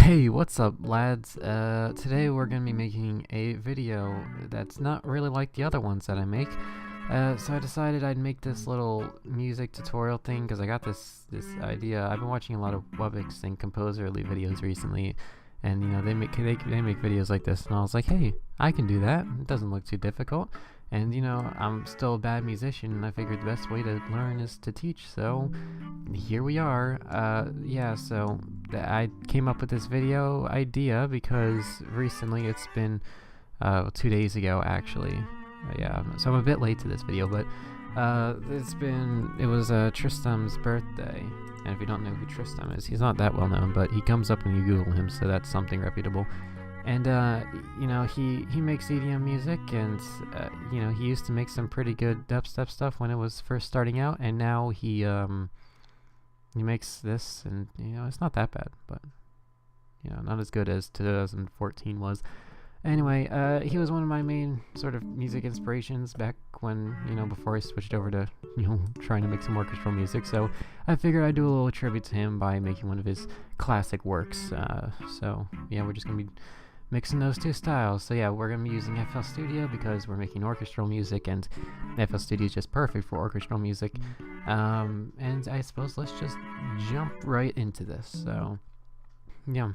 Hey, what's up, lads? Today we're gonna be making a video that's not really like the other ones that I make. So I decided I'd make this little music tutorial thing because I got this idea. I've been watching a lot of wbucks and Composerly videos recently, and they make videos like this, and I was like, hey, I can do that. It doesn't look too difficult. And I'm still a bad musician, and I figured the best way to learn is to teach, so here we are. Yeah, so I came up with this video idea because recently it's been 2 days ago actually. Yeah, so I'm a bit late to this video, but it was Tristan's birthday, and if you don't know who Tristan is, he's not that well known, but he comes up when you Google him, so that's something reputable. And he makes EDM music, and he used to make some pretty good dubstep stuff when it was first starting out, and now he makes this, and it's not that bad, but not as good as 2014 was. Anyway, he was one of my main sort of music inspirations back when, before I switched over to, trying to make some orchestral music. So I figured I'd do a little tribute to him by making one of his classic works. So yeah, we're just gonna be mixing those two styles. So yeah, we're gonna be using FL Studio because we're making orchestral music, and FL Studio is just perfect for orchestral music. And I suppose let's just jump right into this. So yeah.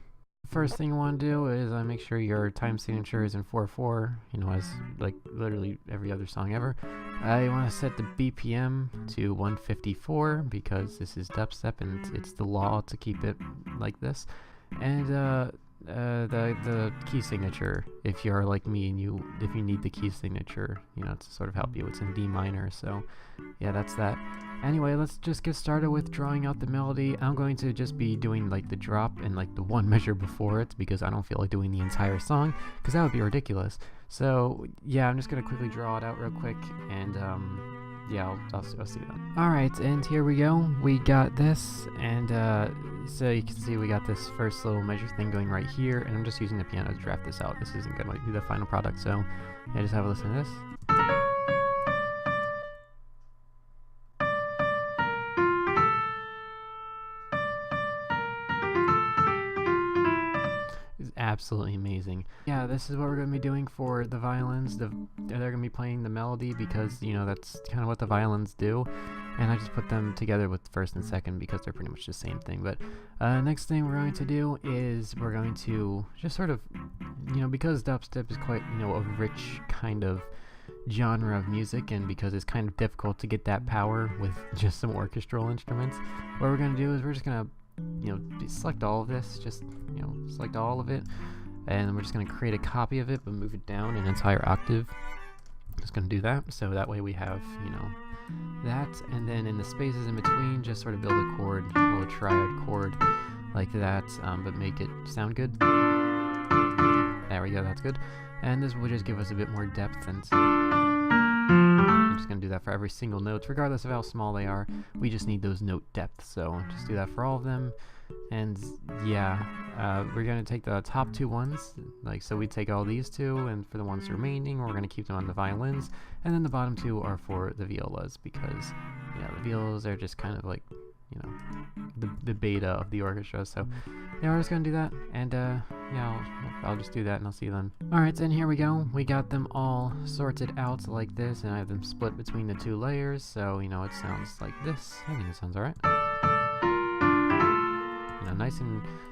First thing you want to do is make sure your time signature is in 4/4, as like literally every other song ever. You want to set the BPM to 154 because this is dubstep and it's the law to keep it like this. And the key signature, if you're like me and if you need the key signature, to sort of help you, it's in D minor. So yeah, that's that. Anyway, let's just get started with drawing out the melody. I'm going to just be doing like the drop and like the one measure before it because I don't feel like doing the entire song because that would be ridiculous. So yeah, I'm just gonna quickly draw it out real quick, and yeah, I'll see them. Alright, and here we go. We got this, and so you can see we got this first little measure thing going right here, and I'm just using the piano to draft this out. This isn't gonna be the final product, so yeah, just have a listen to this. Is absolutely amazing. Yeah, this is what we're going to be doing for the violins. They're going to be playing the melody because, that's kind of what the violins do. And I just put them together with first and second because they're pretty much the same thing. But next thing we're going to do is we're going to just sort of, because dubstep is quite, a rich kind of genre of music, and because it's kind of difficult to get that power with just some orchestral instruments, what we're going to do is we're just going to select all of this, just select all of it, and we're just going to create a copy of it but move it down an entire octave. Just going to do that, so that way we have that, and then in the spaces in between just sort of build a chord, a little triad chord like that, but make it sound good. There we go, that's good. And this will just give us a bit more depth, and I'm just going to do that for every single note, regardless of how small they are. We just need those note depths, so just do that for all of them. And yeah, we're going to take the top two ones, so we take all these two, and for the ones remaining, we're going to keep them on the violins, and then the bottom two are for the violas, because the violas are just kind of like, the beta of the orchestra. So yeah, we're just gonna do that, and yeah, I'll just do that, and I'll see you then. Alright, and here we go. We got them all sorted out like this, and I have them split between the two layers, so it sounds like this. I think it sounds alright.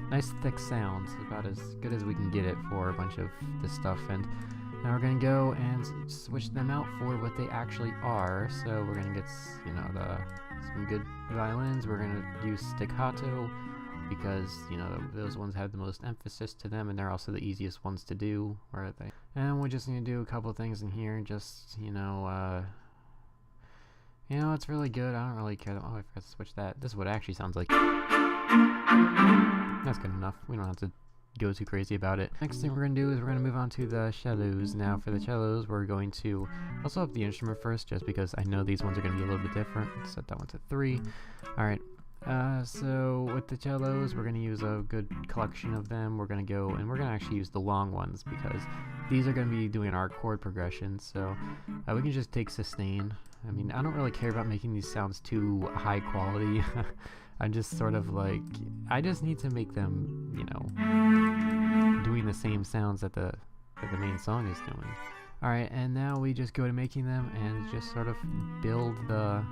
Nice thick sounds, about as good as we can get it for a bunch of this stuff. And now we're gonna go and switch them out for what they actually are. So we're gonna get some good violins. We're gonna use staccato because those ones have the most emphasis to them, and they're also the easiest ones to do. And we just need to do a couple things in here. Just it's really good. I don't really care. Oh, I forgot to switch that. This is what it actually sounds like. That's good enough. We don't have to go too crazy about it. Next thing we're going to do is we're going to move on to the cellos. Now for the cellos, we're going to also up the instrument first, just because I know these ones are going to be a little bit different. Set that one to 3. Alright, so with the cellos, we're going to use a good collection of them. We're going to go, and we're going to actually use the long ones, because these are going to be doing our chord progression. So we can just take sustain. I mean, I don't really care about making these sounds too high quality. I'm just sort of like, I just need to make them, you know, doing the same sounds that the main song is doing. Alright, and now we just go to making them and just sort of build the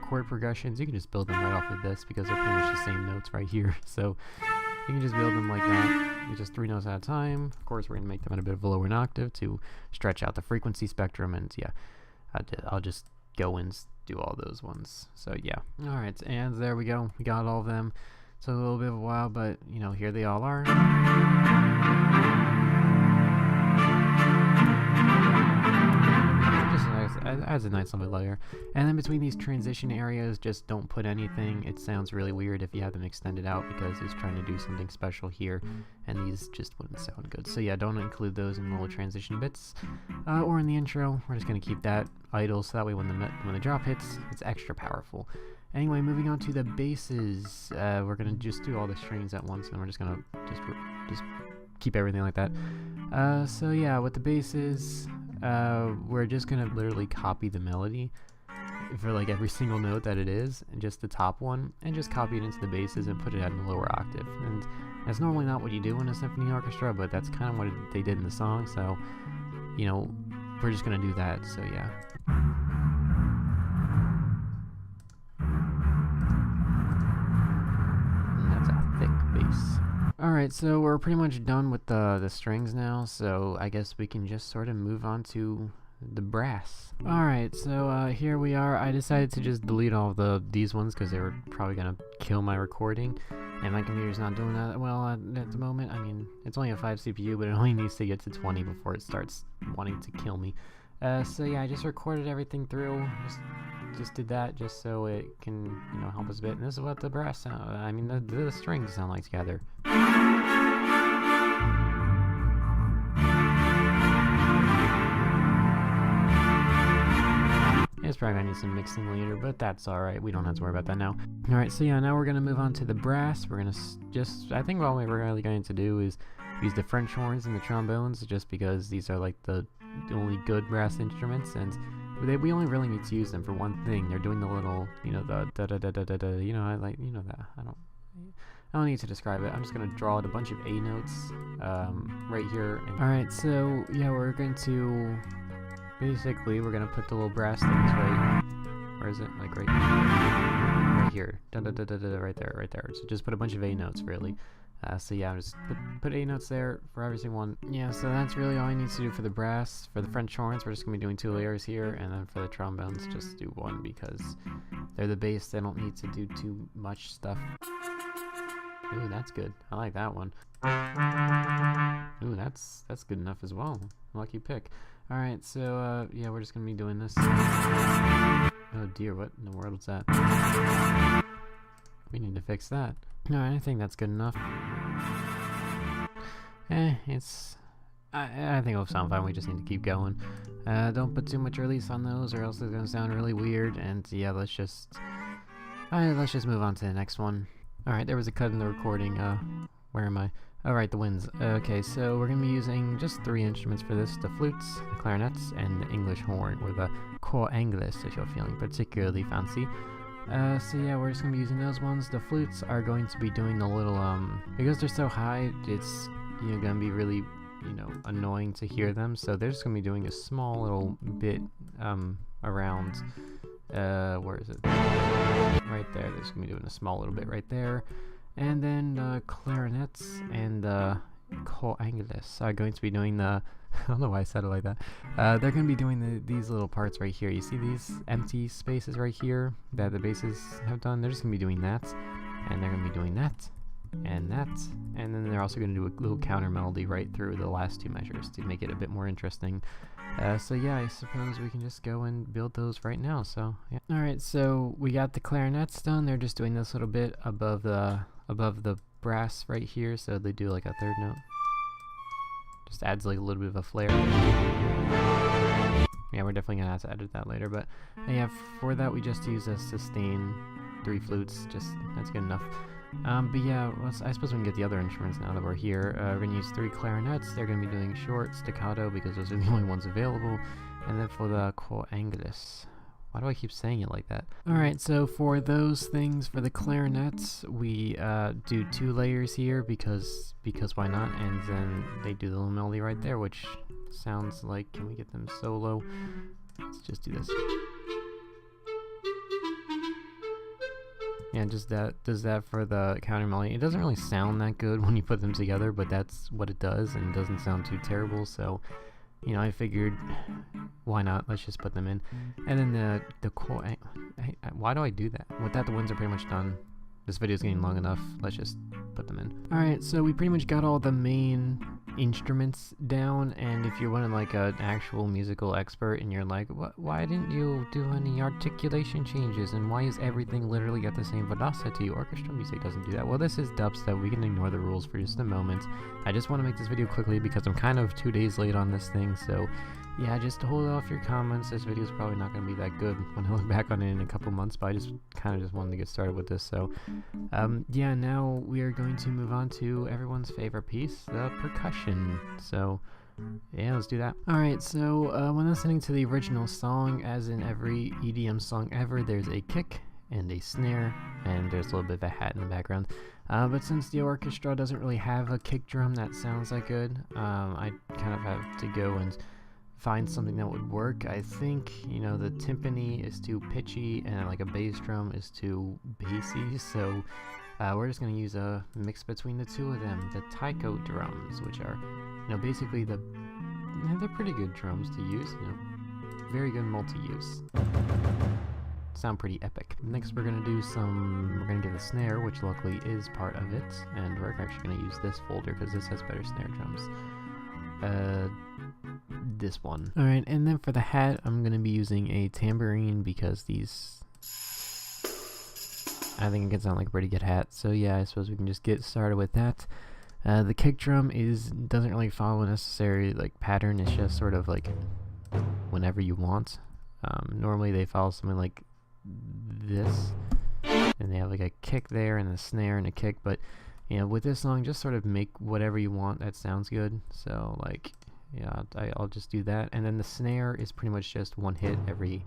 chord progressions. You can just build them right off of this because they're pretty much the same notes right here. So you can just build them like that, just 3 notes at a time. Of course, we're going to make them at a bit of a lower octave to stretch out the frequency spectrum, and yeah, I'll just go and do all those ones. So yeah. Alright, and there we go. We got all of them. Took a little bit of a while, but you know, here they all are. Adds a nice little layer. And then between these transition areas, just don't put anything. It sounds really weird if you have them extended out because it's trying to do something special here, and these just wouldn't sound good. So yeah, don't include those in little transition bits or in the intro. We're just gonna keep that idle so that way when the drop hits, it's extra powerful. Anyway, moving on to the basses, we're gonna just do all the strings at once, and we're just gonna just keep everything like that. So yeah, with the basses, we're just gonna literally copy the melody for like every single note that it is, and just the top one, and just copy it into the basses and put it at a lower octave. And that's normally not what you do in a symphony orchestra, but that's kind of what they did in the song, so you know, we're just gonna do that. So yeah. And that's a thick bass. Alright, so we're pretty much done with the strings now, so I guess we can just sort of move on to the brass. Alright, so here we are. I decided to just delete all of these ones because they were probably going to kill my recording, and my computer's not doing that well at the moment. I mean, it's only a 5 CPU, but it only needs to get to 20 before it starts wanting to kill me. So yeah, I just recorded everything through, just did that just so it can, you know, help us a bit. And this is what the brass sound, I mean the strings sound like together. It's probably gonna need some mixing later, but that's alright, we don't have to worry about that now. Alright, so yeah, now we're gonna move on to the brass. We're gonna I think all we're really going to do is use the French horns and the trombones, just because these are like the only good brass instruments, and we only really need to use them for one thing. They're doing the little, you know, the da da da da da da, you know, that. I don't need to describe it. I'm just gonna draw out a bunch of A notes right here. Alright, so yeah, we're going to basically we're gonna put the little brass things right. Where is it? Like right here. Da da da da da, right there. So just put a bunch of A notes, really. So yeah, just put A notes there for every single one. Yeah, so that's really all I need to do for the brass. For the French horns, we're just going to be doing 2 layers here, and then for the trombones, just do 1 because they're the bass. They don't need to do too much stuff. Ooh, that's good. I like that one. Ooh, that's good enough as well. Lucky pick. Alright, so yeah, we're just going to be doing this. Oh dear, what in the world was that? We need to fix that. No, I think that's good enough. I think it'll sound fine. We just need to keep going. Don't put too much release on those, or else it's gonna sound really weird. And yeah, let's just move on to the next one. All right, there was a cut in the recording. Where am I? All right, the winds. Okay, so we're gonna be using just 3 instruments for this: the flutes, the clarinets, and the English horn, or the cor anglais, if you're feeling particularly fancy. So yeah, we're just gonna be using those ones. The flutes are going to be doing the little, because they're so high, it's, you know, gonna be really, you know, annoying to hear them. So they're just gonna be doing a small little bit, around, where is it? Right there. They're just gonna be doing a small little bit right there. And then the clarinets and the cor anglais are going to be doing the, I don't know why I said it like that. They're going to be doing these little parts right here. You see these empty spaces right here that the basses have done? They're just going to be doing that, and they're going to be doing that, and that, and then they're also going to do a little counter melody right through the last 2 measures to make it a bit more interesting. So yeah, I suppose we can just go and build those right now. So yeah. Alright, so we got the clarinets done. They're just doing this little bit above the brass right here, so they do like a 3rd note. Just adds like a little bit of a flair. Yeah, we're definitely gonna have to edit that later, but yeah, for that we just use a sustain, 3 flutes, just that's good enough. But yeah, I suppose we can get the other instruments now that we're here. We're gonna use 3 clarinets. They're gonna be doing short staccato because those are the only ones available. And then for the cor anglais, Why do I keep saying it like that? Alright, so for those things, for the clarinets, we do 2 layers here because why not? And then they do the little melody right there, which sounds like, can we get them solo? Let's just do this. Yeah, just does that for the counter melody. It doesn't really sound that good when you put them together, but that's what it does, and it doesn't sound too terrible, so, you know, I figured, why not? Let's just put them in. And then the core, why do I do that? With that, the winds are pretty much done. This video's getting long enough. Let's just put them in. Alright, so we pretty much got all the main instruments down, and if you're one of like an actual musical expert and you're like, why didn't you do any articulation changes, and why is everything literally at the same velocity? Orchestra music doesn't do that. Well, this is dubstep. We can ignore the rules for just a moment. I just want to make this video quickly because I'm kind of 2 days late on this thing, so yeah, just hold off your comments. This video's probably not going to be that good when I look back on it in a couple months, but I just kind of wanted to get started with this. So yeah, now we are going to move on to everyone's favorite piece, the percussion. So yeah, let's do that. Alright, so when listening to the original song, as in every EDM song ever, there's a kick and a snare, and there's a little bit of a hat in the background. But since the orchestra doesn't really have a kick drum that sounds that good, I kind of have to go and find something that would work. I think, you know, the timpani is too pitchy and like a bass drum is too bassy, so we're just going to use a mix between the two of them, the taiko drums, which are, you know, basically they're pretty good drums to use, you know, very good multi-use. Sound pretty epic. Next we're going to get the snare, which luckily is part of it, and we're actually going to use this folder because this has better snare drums. This one. Alright, and then for the hat, I'm going to be using a tambourine because I think it can sound like a pretty good hat. So yeah, I suppose we can just get started with that. The kick drum doesn't really follow a necessary like pattern. It's just sort of like whenever you want. Normally they follow something like this, and they have like a kick there and a snare and a kick, but you know, with this song, just sort of make whatever you want that sounds good. So like, yeah, I'll just do that. And then the snare is pretty much just one hit every,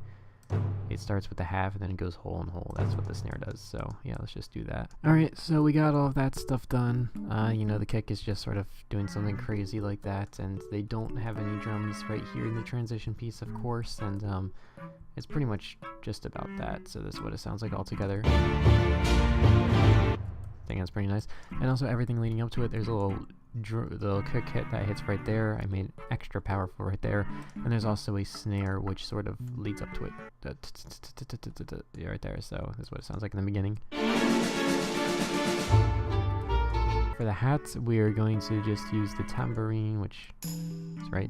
it starts with the half and then it goes whole and whole. That's what the snare does. So yeah, let's just do that. Alright, so we got all of that stuff done. You know, the kick is just sort of doing something crazy like that, and they don't have any drums right here in the transition piece, of course, and it's pretty much just about that. So this is what it sounds like all together. I think that's pretty nice. And also everything leading up to it, there's a little kick hit that hits right there. I made it extra powerful right there. And there's also a snare which sort of leads up to it. Yeah, right there. So this is what it sounds like in the beginning. For the hats, we are going to just use the tambourine, which is right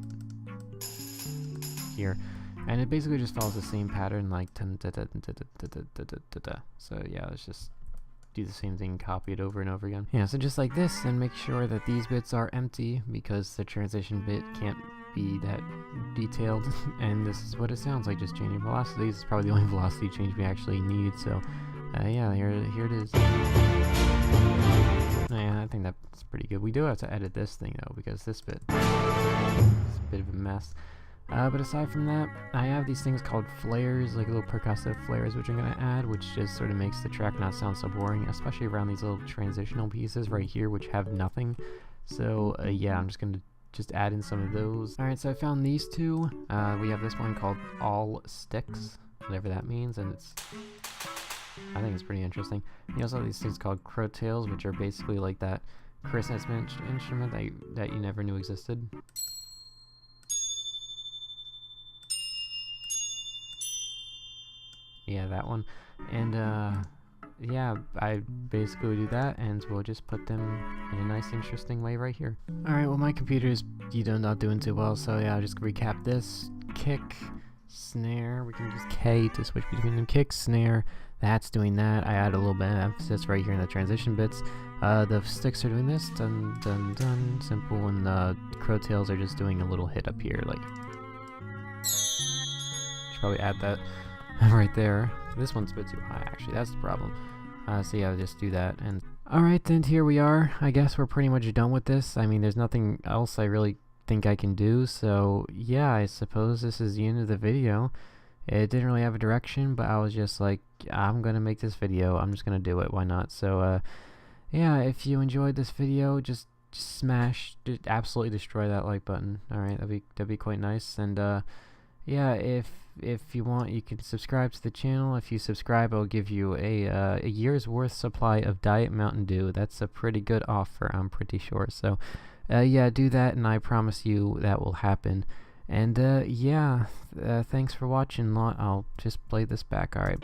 here. And it basically just follows the same pattern, like so yeah, let's just do the same thing, copy it over and over again. Yeah, so just like this, and make sure that these bits are empty because the transition bit can't be that detailed. And this is what it sounds like, just changing velocity. This is probably the only velocity change we actually need. So yeah, here it is. Yeah, I think that's pretty good. We do have to edit this thing though, because this bit is a bit of a mess. But aside from that, I have these things called flares, like little percussive flares, which I'm going to add, which just sort of makes the track not sound so boring, especially around these little transitional pieces right here, which have nothing. So yeah, I'm just going to add in some of those. Alright, so I found these two. We have this one called All Sticks, whatever that means, and I think it's pretty interesting. You also have these things called crowtails, which are basically like that Christmas instrument that you never knew existed. Yeah, that one. And yeah, I basically do that, and we'll just put them in a nice interesting way right here. Alright, well my computer is, not doing too well, so yeah, I'll just recap this. Kick, snare, we can use K to switch between them. Kick, snare, that's doing that. I add a little bit of emphasis right here in the transition bits. The sticks are doing this, dun dun dun, simple, and the crowtails are just doing a little hit up here, like. Should probably add that right there. This one's a bit too high, actually. That's the problem. So yeah, I'll just do that. And alright, and here we are. I guess we're pretty much done with this. I mean, there's nothing else I really think I can do. So yeah, I suppose this is the end of the video. It didn't really have a direction, but I was just like, I'm gonna make this video. I'm just gonna do it. Why not? So, yeah, if you enjoyed this video, just smash, absolutely destroy that like button. All right, that'd be quite nice. And yeah, if you want, you can subscribe to the channel. If you subscribe, I'll give you a year's worth supply of Diet Mountain Dew. That's a pretty good offer, I'm pretty sure. So, yeah, do that, and I promise you that will happen. And yeah, thanks for watching. I'll just play this back. All right.